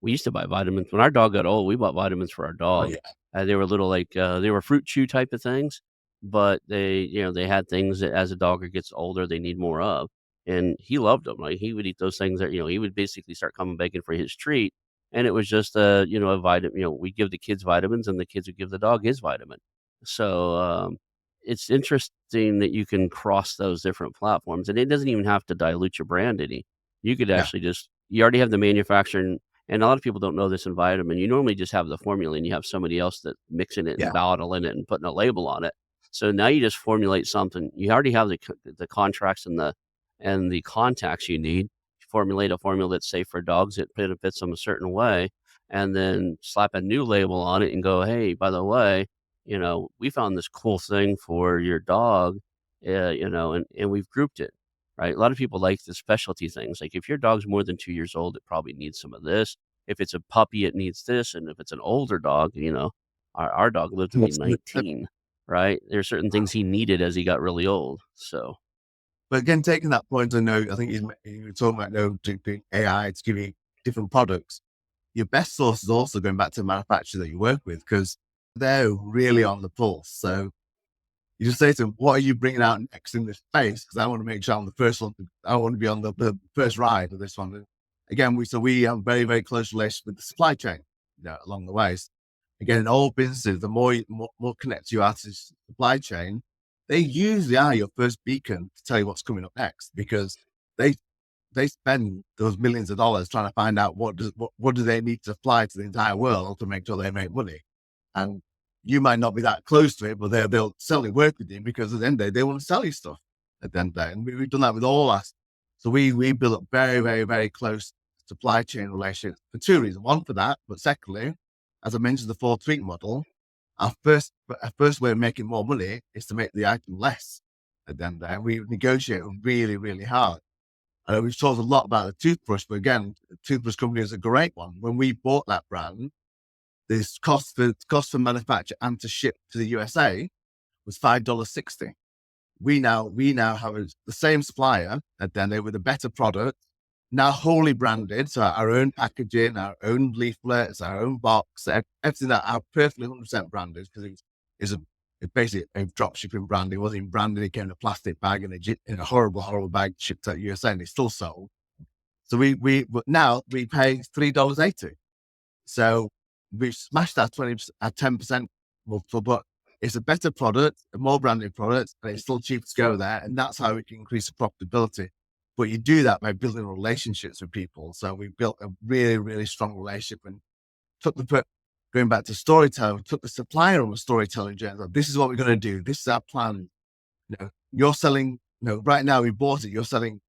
we used to buy vitamins when our dog got old. We bought vitamins for our Oh dog. yeah. They were little like they were fruit chew type of things, but they had things that as a dog gets older they need more of, and he loved them. Like he would eat those things that he would basically start coming begging for his treat, and it was just a vitamin. We give the kids vitamins, and the kids would give the dog his vitamin. So it's interesting that you can cross those different platforms, and it doesn't even have to dilute your brand any. You could Yeah. actually just you already have the manufacturer, and a lot of people don't know this in vitamin. You normally just have the formula, and you have somebody else that mixing it and Yeah. bottling it and putting a label on it. So now you just formulate something. You already have the contracts and the contacts you need. Formulate a formula that's safe for dogs, it benefits them a certain way, and then slap a new label on it and go, "Hey, by the way, we found this cool thing for your dog, and we've grouped it." Right? A lot of people like the specialty things. Like if your dog's more than 2 years old, it probably needs some of this. If it's a puppy, it needs this, and if it's an older dog, our dog lived to be That's- 19. Right? There's certain things he needed as he got really old. So But again, taking that point, I know, I think you were talking about doing AI to give you different products. Your best source is also going back to the manufacturer that you work with, because they're really on the pulse. So you just say to them, what are you bringing out next in this space? Because I want to make sure I'm the first one. I want to be on the first ride of this one. And again, we have a very, very close relationship with the supply chain, along the way. Again, in all businesses, the more connected you are to the supply chain, they usually are your first beacon to tell you what's coming up next, because they they spend those millions of dollars trying to find out what do they need to supply to the entire world to make sure they make money. And you might not be that close to it, but they'll certainly work with you, because at the end of the day, they want to sell you stuff at the end of the day. And we've done that with all us. So we build up very, very, very close supply chain relationships for two reasons. One, for that, but secondly, as I mentioned, the 4 tweak model, our first way of making more money is to make the item less at the end of the day. And we negotiate really, really hard. We've talked a lot about the toothbrush, but again, the toothbrush company is a great one. When we bought that brand, this cost for manufacture and to ship to the USA was $5.60. We now have the same supplier, and then they with a better product, now wholly branded. So our own packaging, our own leaflets, our own box, everything that are perfectly 100% branded, because it's basically a drop shipping brand. It wasn't even branded. It came in a plastic bag in a horrible bag shipped to the USA, and it's still sold. So but now we pay $3.80. So we've smashed our 10% multiple, but it's a better product, a more branded product, and it's still cheap to go there. And that's how we can increase the profitability. But you do that by building relationships with people. So we built a really, really strong relationship, and going back to storytelling, we took the supplier on a storytelling journey. Like, this is what we're going to do. This is our plan. You're selling, right now we bought it. You're selling,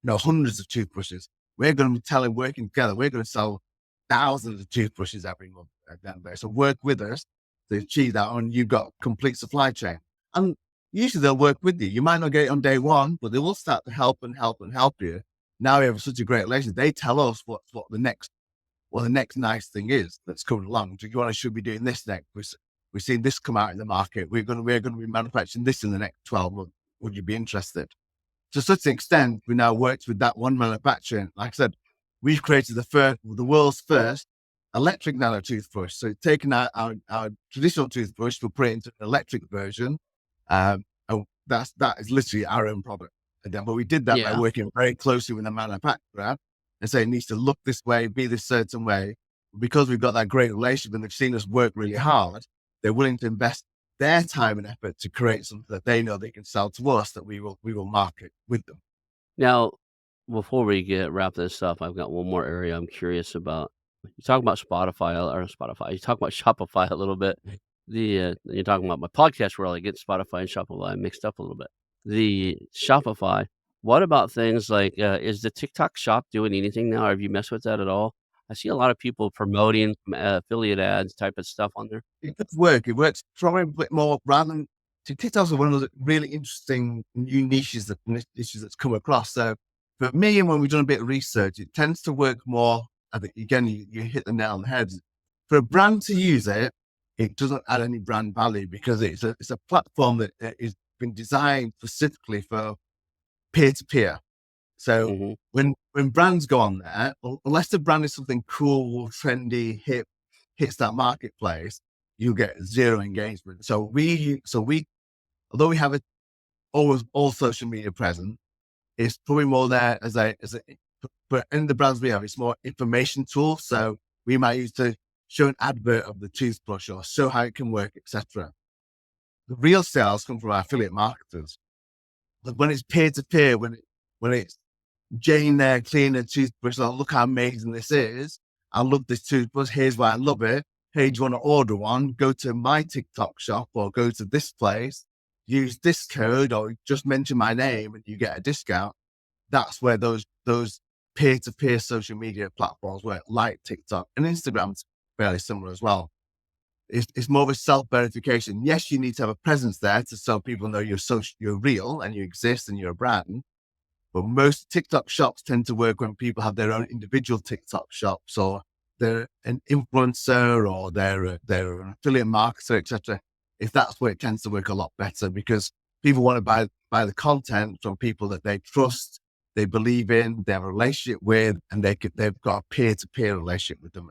hundreds of toothbrushes. We're going to be working together. We're going to sell thousands of toothbrushes every month at the end of the day. So work with us to achieve that, and you've got complete supply chain. And usually they'll work with you. You might not get it on day one, but they will start to help you. Now we have such a great relationship. They tell us what the next nice thing is that's coming along. Do you want to should be doing this next? We've seen this come out in the market. We're going to be manufacturing this in the next 12 months. Would you be interested? To such an extent, we now worked with that one manufacturer. Like I said, we've created the world's first electric nano toothbrush. So taking our traditional toothbrush, we'll put it into an electric version. And that is literally our own product. But we did that by yeah. working very closely with the manufacturer and say it needs to look this way, be this certain way. Because we've got that great relationship and they've seen us work really hard, they're willing to invest their time and effort to create something that they know they can sell to us, that we will market with them. Now, before we get wrap this up, I've got one more area I'm curious about. You talk about Spotify. You talk about Shopify a little bit. You're talking about my podcast world, I get Spotify and Shopify mixed up a little bit. The Shopify, what about things like, is the TikTok shop doing anything now? Have you messed with that at all? I see a lot of people promoting, affiliate ads type of stuff on there. It does work. It works probably a bit more rather than TikTok's one of those really interesting new niches that's come across. So for me, and when we've done a bit of research, it tends to work more. I think again, you hit the nail on the head. For a brand to use it, it doesn't add any brand value because it's a platform that is been designed specifically for peer to peer. So Mhm. when brands go on there, unless the brand is something cool, trendy, hip, hits that marketplace, you get zero engagement. So we although we have it always all social media present, it's probably more there as a but in the brands we have, it's more information tool. So we might use to show an advert of the toothbrush or show how it can work, etc. The real sales come from our affiliate marketers. But when it's peer to peer, when it's Jane there cleaning a toothbrush, like, look how amazing this is. I love this toothbrush. Here's why I love it. Hey, do you want to order one? Go to my TikTok shop or go to this place, use this code or just mention my name and you get a discount. That's where those peer-to-peer social media platforms work, like TikTok and Instagram's fairly similar as well. It's more of a self-verification. Yes, you need to have a presence there to so people know you're real and you exist and you're a brand. But most TikTok shops tend to work when people have their own individual TikTok shops, or they're an influencer, or they're an affiliate marketer, etc. If that's where it tends to work a lot better, because people want to buy the content from people that they trust, they believe in, they have a relationship with, and they've got a peer to peer relationship with them.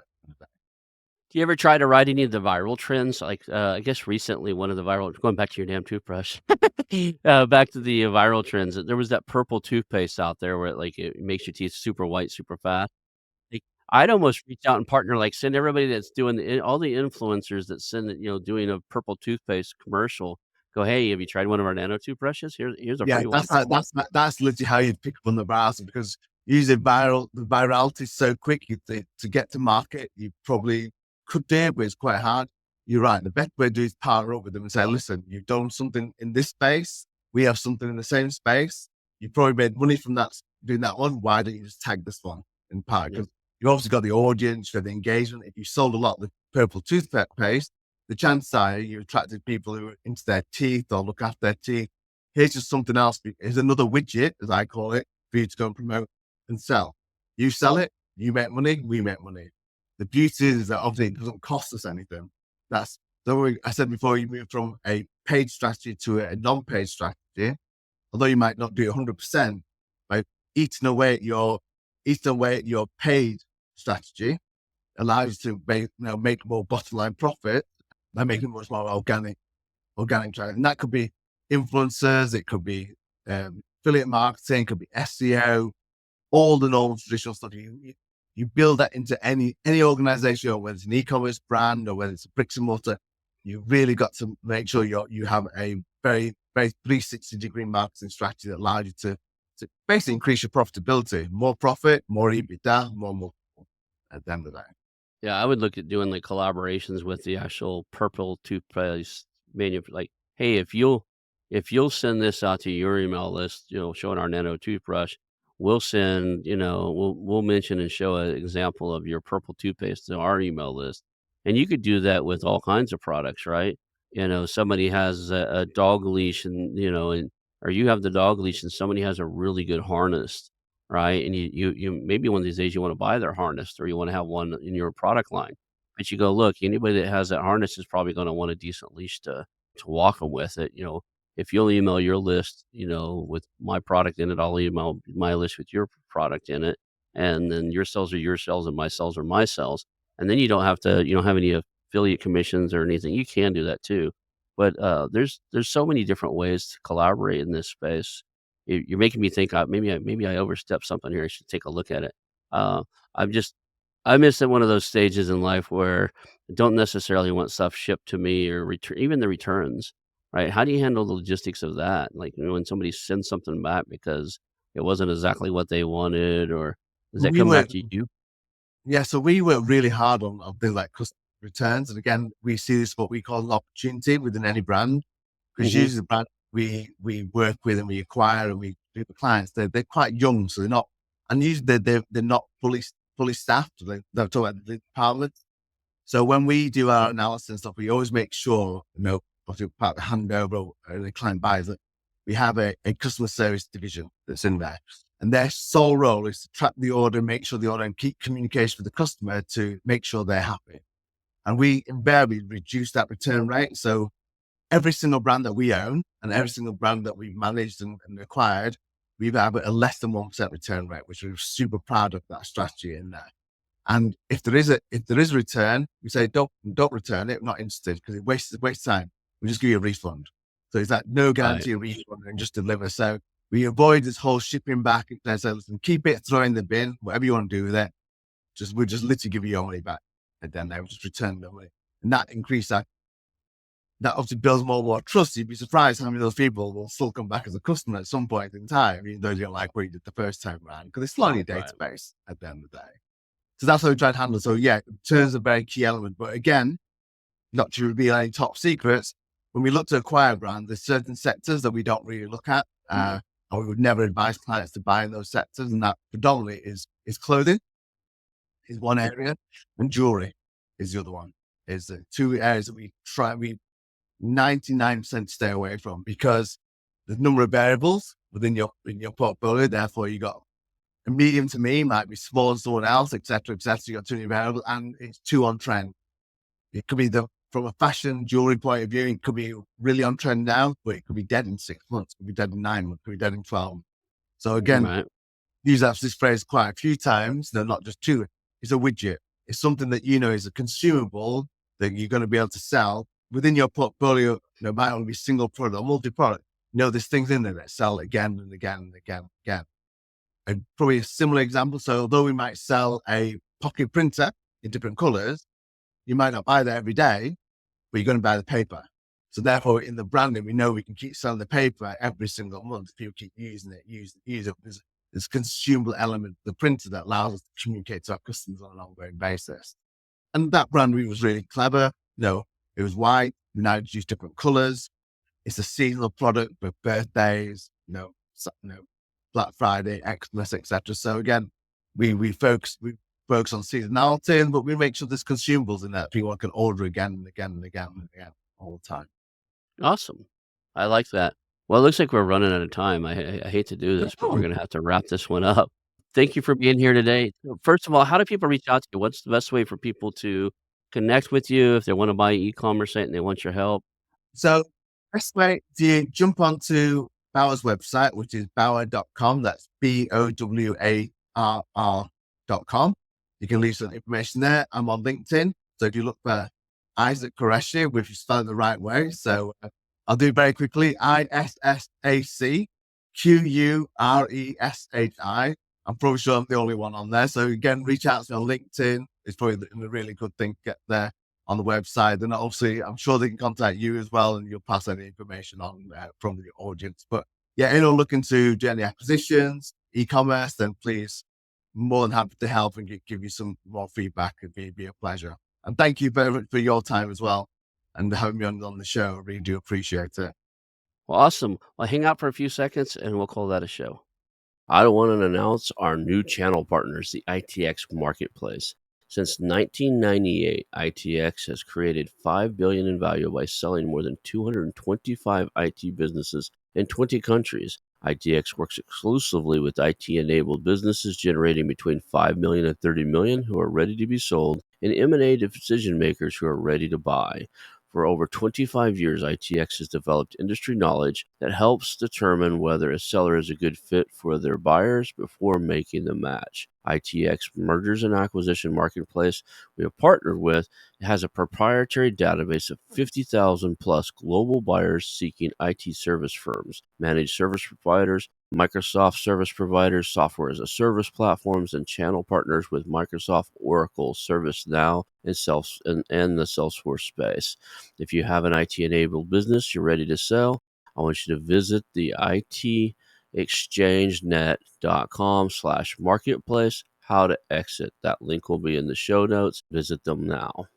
Do you ever try to ride any of the viral trends? Like, I guess recently one of the viral going back to your damn toothbrush, back to the viral trends. There was that purple toothpaste out there where it makes your teeth super white super fast. Like, I'd almost reach out and partner, like, send everybody that's doing all the influencers that send it, doing a purple toothpaste commercial, go, "Hey, have you tried one of our nano toothbrushes? Here's a Yeah, free one." that's literally how you pick up on the browser, because usually the virality is so quick. To get to market, you probably could do it, but it's quite hard. You're right. The best way to do is partner up with them and say, listen, you've done something in this space. We have something in the same space. You probably made money from that doing that one. Why don't you just tag this one in part? Yep. Because you've obviously got the audience, you have the engagement. If you sold a lot of the purple toothpaste, the chances are you attracted people who are into their teeth or look after their teeth. Here's just something else. Here's another widget, as I call it, for you to go and promote and sell. You sell it, you make money, we make money. The beauty is that obviously it doesn't cost us anything. That's I said before, you move from a paid strategy to a non-paid strategy, although you might not do it 100%, by eating away at your paid strategy allows you to make more bottom line profit by making much more organic traffic. And that could be influencers, it could be affiliate marketing, it could be SEO, all the normal traditional stuff. You build that into any organization, or whether it's an e-commerce brand or whether it's a bricks and mortar. You really got to make sure you have a very, very 360-degree marketing strategy that allows you to basically increase your profitability, more profit, more EBITDA, more at the end of the day. Yeah, I would look at doing, like, collaborations with the actual purple toothpaste like, "Hey, if you'll send this out to your email list, showing our nano toothbrush, we'll send, we'll mention and show an example of your purple toothpaste to our email list." And you could do that with all kinds of products, right? Somebody has a dog leash or you have the dog leash and somebody has a really good harness. Right? And you maybe one of these days you wanna buy their harness or you wanna have one in your product line. But you go, "Look, anybody that has that harness is probably gonna want a decent leash to walk them with it." If you'll email your list, with my product in it, I'll email my list with your product in it, and then your cells are your cells and my cells are my cells, and then you don't have any affiliate commissions or anything. You can do that too. But, there's so many different ways to collaborate in this space. You're making me think, maybe I overstepped something here. I should take a look at it. Uh, I'm just I'm just at one of those stages in life where I don't necessarily want stuff shipped to me or even the returns, right? How do you handle the logistics of that? Like, when somebody sends something back because it wasn't exactly what they wanted, or does that We come back work to you? Yeah, so we work really hard on things like customer returns. And again, we see this what we call an opportunity within any brand, because Hmm. usually the brand we work with and we acquire and we do the clients, they're quite young, so they're not, and usually they're not fully staffed. They're talking about the departments. So when we do our analysis and stuff, we always make sure, obviously part of the handover the client buys it, we have a customer service division that's in there. And their sole role is to track the order, make sure the order, and keep communication with the customer to make sure they're happy. And we invariably reduce that return rate. So every single brand that we own and every single brand that we've managed and acquired, we've had a less than 1% return rate, which we're super proud of that strategy in there. And if there is a return, we say don't return it, not interested, because it wastes time. We just give you a refund. So it's like no guarantee of refund and just deliver. So we avoid this whole shipping back and say, listen, keep it, throw it in the bin, whatever you want to do with it. We'll just literally give you your money back. And then they will just return the money. And that obviously builds more and more trust. You'd be surprised how many of those people will still come back as a customer at some point in time, even though you don't like what you did the first time around, because it's still on your database at the end of the day. So that's how we try to handle it. So yeah, returns are a very key element. But again, not to reveal any top secrets, when we look to acquire brands, there's certain sectors that we don't really look at. And we would never advise clients to buy in those sectors. And that predominantly is clothing is one area, and jewelry is the other one. Is the two areas that we 99% stay away from, because the number of variables within your portfolio. Therefore, you got a medium to me might be smaller than someone else, etc. You got too many variables, and it's too on trend. It could be from a fashion jewelry point of view, it could be really on trend now, but it could be dead in 6 months, it could be dead in 9 months, it could be dead in 12 months. So again, use this phrase quite a few times. They're not just two. It's a widget. It's something that is a consumable that you're going to be able to sell within your portfolio. It might only be single product or multi-product. There's things in there that sell again and again and again and again. And probably a similar example. So although we might sell a pocket printer in different colors, you might not buy that every day, but you're going to buy the paper. So therefore, in the branding, we know we can keep selling the paper every single month. People keep using it, use it. There's this consumable element, the printer, that allows us to communicate to our customers on an ongoing basis. And that brand was really clever. It was white. We now use different colors. It's a seasonal product for birthdays, Black Friday, Xmas, etc. So again, we focus on seasonality, but we make sure there's consumables in there. People can order again and again and again and again all the time. Awesome. I like that. Well, it looks like we're running out of time. I hate to do this, but we're going to have to wrap this one up. Thank you for being here today. First of all, how do people reach out to you? What's the best way for people to connect with you if they want to buy an e-commerce site and they want your help? So best way to jump onto Bauer's website, which is Bauer.com. That's BOWARR.com. You can leave some information there. I'm on LinkedIn. So if you look for Issac Qureshi, which is spelled the right way. So I'll do it very quickly. ISSAC QURESHI. I'm probably sure I'm the only one on there. So again, reach out to me on LinkedIn. It's probably a really good thing to get there on the website. And obviously, I'm sure they can contact you as well, and you'll pass any information on from the audience. But yeah, anyone looking to do any acquisitions, e-commerce, then please, more than happy to help and give you some more feedback. It'd be a pleasure. And thank you very much for your time as well and having me on the show. I really do appreciate it. Well, awesome. Well, hang out for a few seconds and we'll call that a show. I want to announce our new channel partners, the ITX Marketplace. Since 1998, ITX has created $5 billion in value by selling more than 225 IT businesses in 20 countries. ITX works exclusively with IT-enabled businesses generating between $5 million and $30 million who are ready to be sold, and M&A decision makers who are ready to buy. For over 25 years, ITX has developed industry knowledge that helps determine whether a seller is a good fit for their buyers before making the match. ITX Mergers and Acquisition Marketplace we have partnered with has a proprietary database of 50,000 plus global buyers seeking IT service firms, managed service providers, Microsoft service providers, software as a service platforms, and channel partners with Microsoft, Oracle, ServiceNow, and the Salesforce space. If you have an IT-enabled business you're ready to sell, I want you to visit the itexchangenet.com/marketplace. How to exit. That link will be in the show notes. Visit them now.